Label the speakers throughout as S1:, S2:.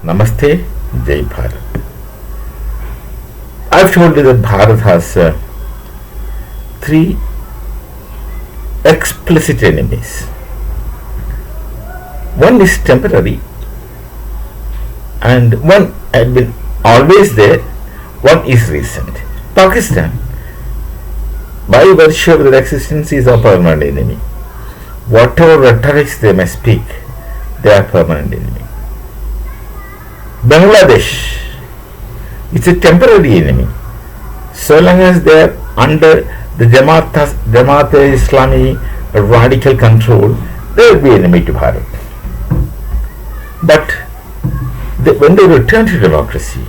S1: Namaste, Jai Bharat. I've told you that Bharat has three explicit enemies. One is temporary, and one had been always there, one is recent. Pakistan, by virtue of their existence, is a permanent enemy. Whatever rhetorics they may speak, they are permanent enemy. Bangladesh, it's a temporary enemy. So long as they are under the Jamaat-e-Islami radical control, they will be enemy to Bharat. But when they return to democracy,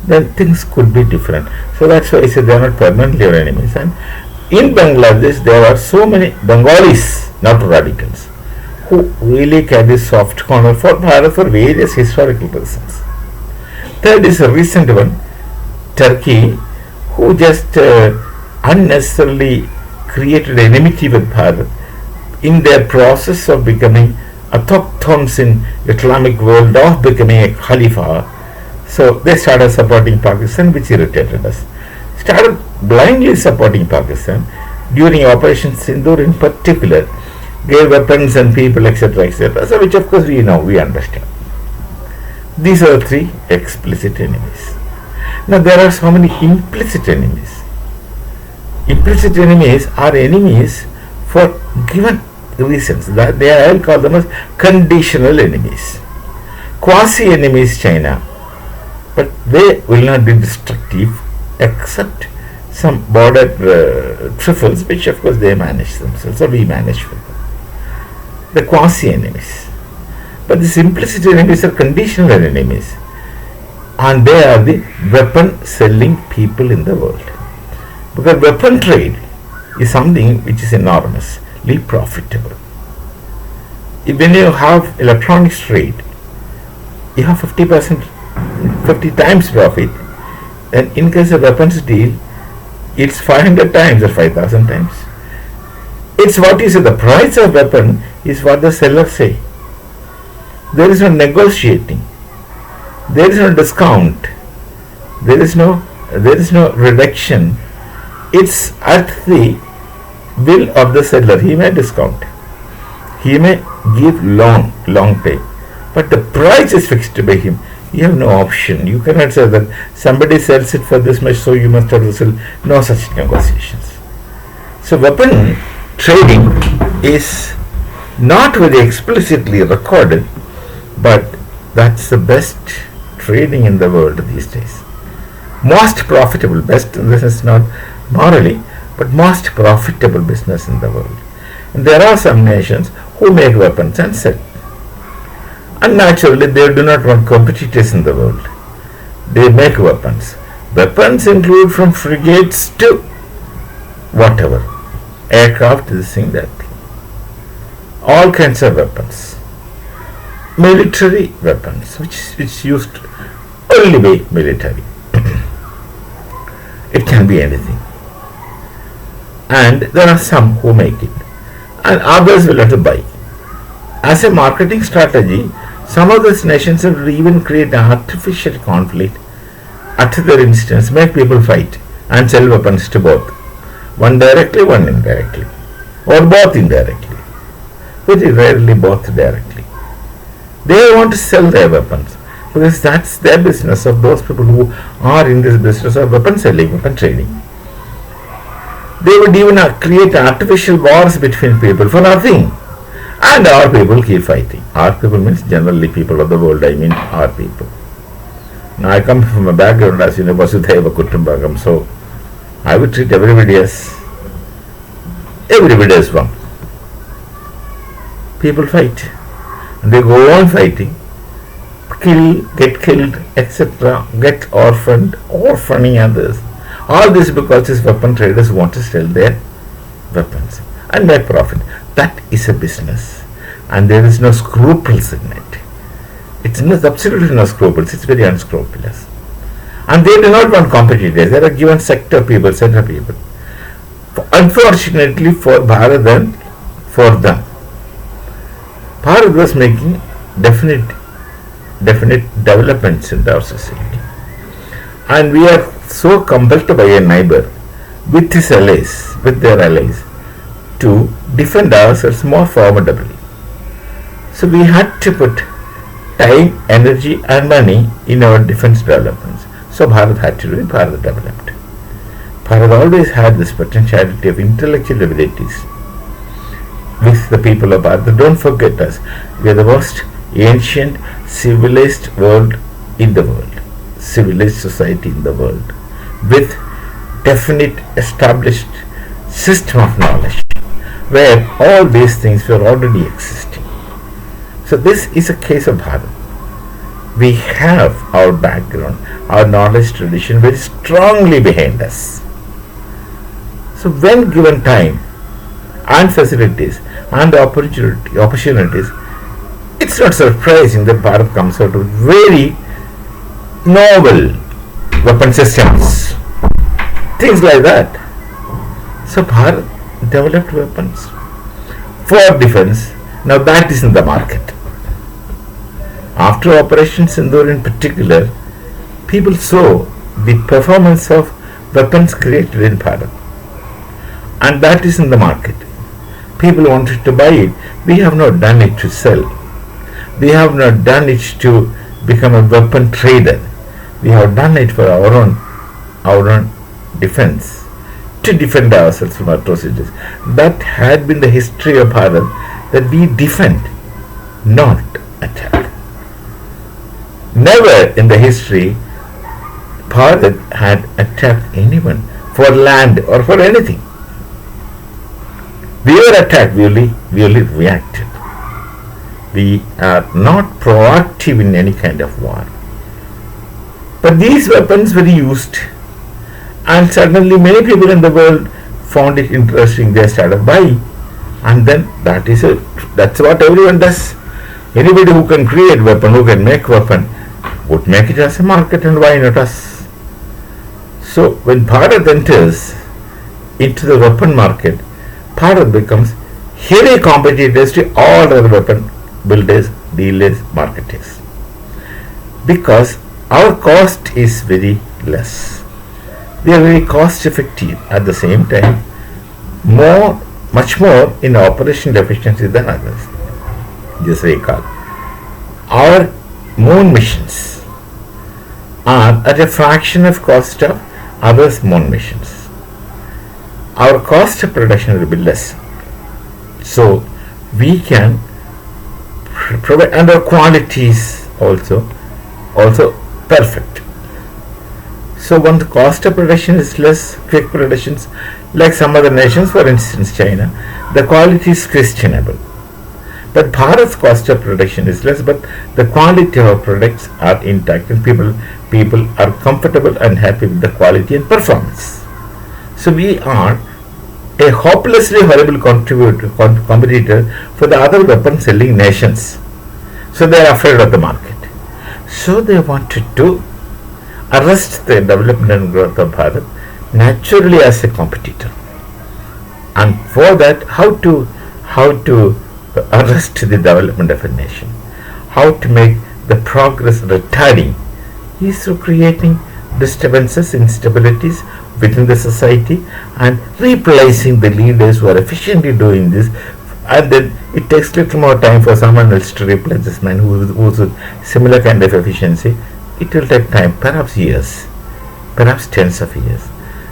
S1: then things could be different. So that's why I said they are not permanently our enemies. And in Bangladesh, there are so many Bengalis, not radicals, who really carry soft corner for Bharat for various historical reasons. Third is a recent one, Turkey, who just unnecessarily created enmity with Bharat in their process of becoming autochthons in Islamic world, of becoming a Khalifa. So they started supporting Pakistan, which irritated us. Started blindly supporting Pakistan during Operation Sindoor in particular, gave weapons and people, etc., etc. So which of course we know, we understand. These are the three explicit enemies. Now there are so many implicit enemies. Implicit enemies are enemies for given reasons. That they are, I'll call them as conditional enemies. Quasi enemies China, but they will not be destructive except some border trifles, which of course they manage themselves, or we manage for them. The quasi enemies. But these implicit enemies are conditional enemies, and they are the weapon selling people in the world. Because weapon trade is something which is enormously profitable. When you have electronics trade, you have 50%, 50 times profit, and in case of weapons deal, it's 500 times or 5,000 times. It's what you say, the price of weapon is what the sellers say. There is no negotiating. There is no discount. There is no reduction. It's at the will of the seller. He may discount. He may give long pay. But the price is fixed by him. You have no option. You cannot say that somebody sells it for this much, so you must have to sell. No such negotiations. So weapon trading is not very explicitly recorded, but that's the best trading in the world these days. Most profitable, best in this is not morally, but most profitable business in the world. And there are some nations who make weapons and sell. And naturally, they do not want competitors in the world. They make weapons. Weapons include from frigates to whatever. Aircraft, this thing, that thing. All kinds of weapons. Military weapons, which is used only by military. It can be anything. And there are some who make it. And others will have to buy. As a marketing strategy, some of these nations will even create an artificial conflict at their instance, make people fight and sell weapons to both. One directly, one indirectly. Or both indirectly. Very rarely both directly. They want to sell their weapons because that's their business, of those people who are in this business of weapon selling, weapon trading. They would even create artificial wars between people for nothing. And our people keep fighting. Our people means generally people of the world, I mean our people. Now I come from a background as Vasudhaiva Kutumbakam, so I would treat everybody as one. People fight. And they go on fighting, kill, get killed, etc., get orphaning others. All this because these weapon traders want to sell their weapons and make profit. That is a business, and there is no scruples in it. It's absolutely no scruples. It's very unscrupulous, and they do not want competitors. There are given set of people. Unfortunately for Bharat and for them, Bharat was making definite definite developments in our society. And we are so compelled by a neighbor with his allies, with their allies, to defend ourselves more formidably. So we had to put time, energy and money in our defense developments. So Bharat had to do it, Bharat developed. Bharat always had this potentiality of intellectual abilities with the people of Bharat. Don't forget us. We are the most ancient civilized world in the world. Civilized society in the world with definite established system of knowledge where all these things were already existing. So this is a case of Bharat. We have our background, our knowledge tradition very strongly behind us. So when given time and facilities and opportunities, it's not surprising that Bharat comes out with very novel weapon systems, things like that. So Bharat developed weapons for defense. Now that is in the market. After Operation Sindoor in particular, people saw the performance of weapons created in Bharat, and that is in the market. People wanted to buy it. We have not done it to sell. We have not done it to become a weapon trader. We have done it for our own defense, to defend ourselves from atrocities. That had been the history of Bharat, that we defend, not attack. Never in the history Bharat had attacked anyone for land or for anything. We were attacked, we only reacted. We are not proactive in any kind of war. But these weapons were used, and suddenly many people in the world found it interesting. They started buying, and then that's what everyone does. Anybody who can create weapon, who can make weapon, would make it as a market, and why not us? So when Bharat enters into the weapon market, Bharat becomes heavy competitors to all other weapon builders, dealers, marketers, because our cost is very less. We are very cost effective. At the same time, much more in operation efficiency than others. Just recall, our moon missions are at a fraction of cost of others' moon missions. Our cost of production will be less, so we can provide, and our quality is also perfect. So when the cost of production is less, quick productions like some other nations, for instance China, the quality is questionable. But Bharat's cost of production is less, but the quality of our products are intact, and people are comfortable and happy with the quality and performance. So we are a hopelessly horrible competitor for the other weapon selling nations. So they are afraid of the market. So they wanted to arrest the development and growth of Bharat naturally as a competitor. And for that, how to arrest the development of a nation, how to make the progress retarding, is through creating disturbances, instabilities within the society, and replacing the leaders who are efficiently doing this. And then it takes little more time for someone else to replace this man who's with similar kind of efficiency. It will take time, perhaps years, perhaps tens of years,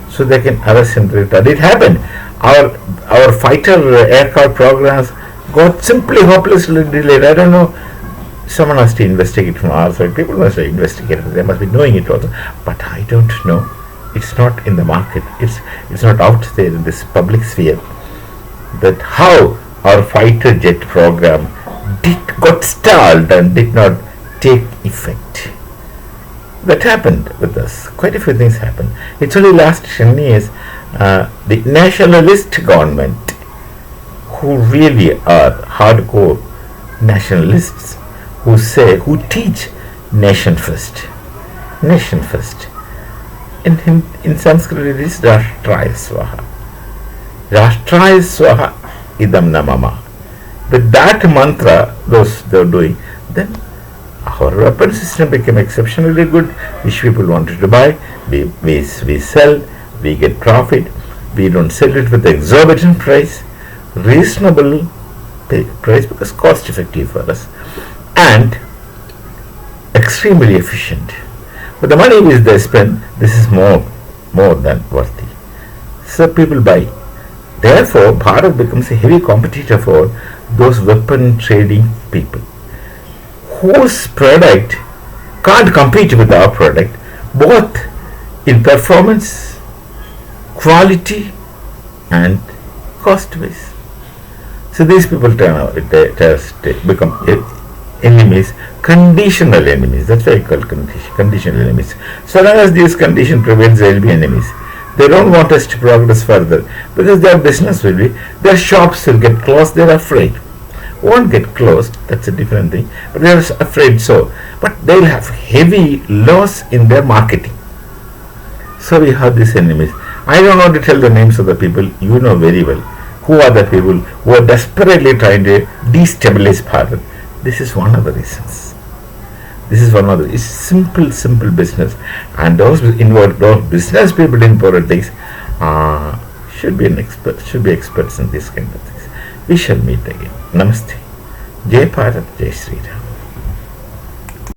S1: so they can arrest and retard. It happened. Our fighter aircraft programs got simply hopelessly delayed. I don't know. Someone has to investigate from our side. People must have investigated. They must be knowing it also. But I don't know. It's not in the market. It's not out there in this public sphere. That how our fighter jet program got stalled and did not take effect. That happened with us. Quite a few things happened. It's only last 10 years the nationalist government, who really are hardcore nationalists, who teach nation first. In Sanskrit it is Rashtraya Swaha. Rashtraya Swaha Idam Namama. With that mantra, those they are doing, then Our weapon system became exceptionally good, which people wanted to buy. We sell, we get profit. We don't sell it with exorbitant price, reasonable price because cost effective for us, and extremely efficient. But the money which they spend, this is more than worthy. So people buy. Therefore, Bharat becomes a heavy competitor for those weapon trading people whose product can't compete with our product both in performance, quality, and cost wise. So these people turn out they become enemies, conditional enemies. That's why I call conditional enemies. So long as these condition prevails, they will be enemies. They don't want us to progress further because their business will be, their shops will get closed. They're afraid. Won't get closed. That's a different thing. But they're afraid so. But they'll have heavy loss in their marketing. So we have these enemies. I don't want to tell the names of the people. You know very well who are the people who are desperately trying to destabilize Bharat. This is one of the reasons. This is one of the, it's simple business, and those involved, those business people in politics should be experts in this kind of things. We shall meet again. Namaste. Jai Bharat, Jai Sri Ram.